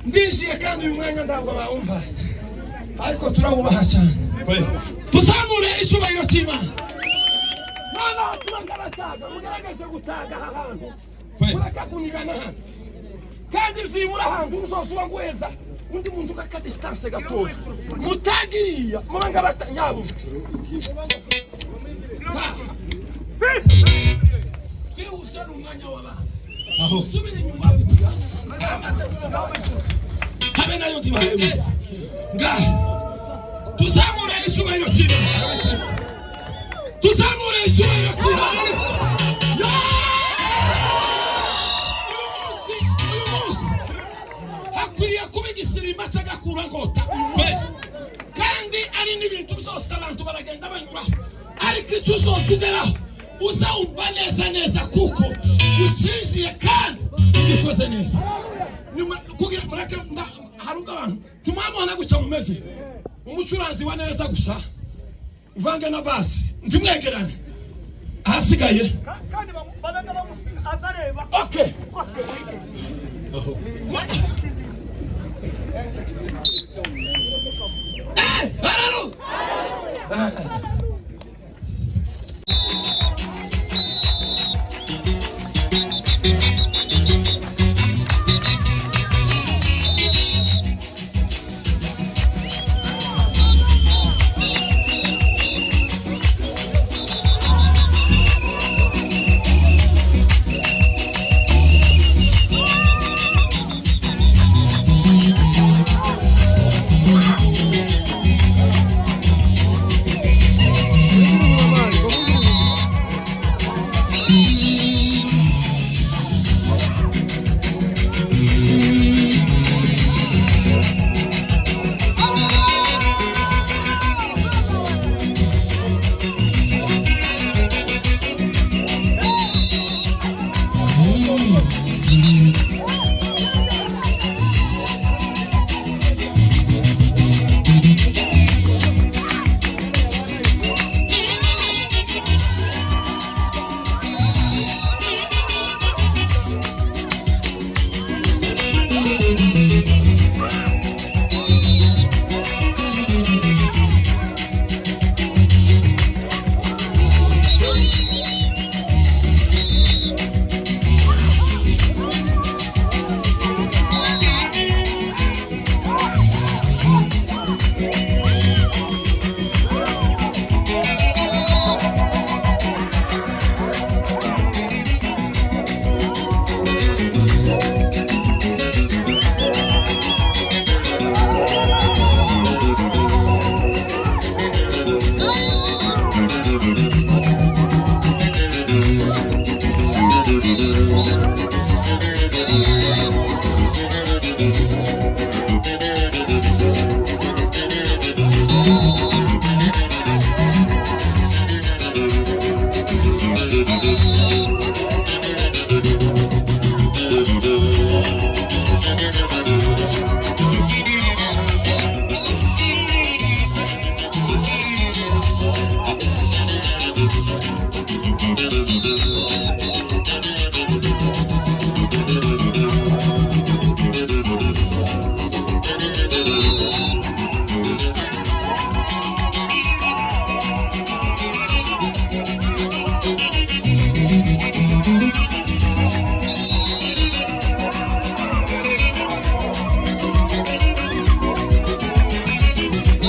ndishiye kandi uyu mwanya ntabwo bawumva ariko turabubaha cyane tuzamure icyubahiro cy'Imana noneho turangabataga mugerageze gutaga aha hantu mureka kunigana hano kandi byibura ahantu uzosuba guheza undi muntu ugaka distance gatoya mutagiriya murangabata yabo usana umwanya w'abandi aho subira inyuma bitiya habe nayo ndibahebe ngaho tuzamure icyubahiro cy'Imana tuzamure icyubahiro cy'Imana uyu munsi hakwiriye kuba igisirimba cy'agakura ngota kandi ari n'ibintu byose abantu baragenda banyuraho ariko icyo uzokugeraho uzawumva neza neza kuko ucinjiye kandi ugikoze neza kugira mureke haruga abantu tumwabona gucya mumeze umucuranzi wa neza gusa uvange na basi ndimwegerane ahasigaye kandi banaga bamusiga azareba okay hallelujah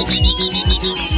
Thank you.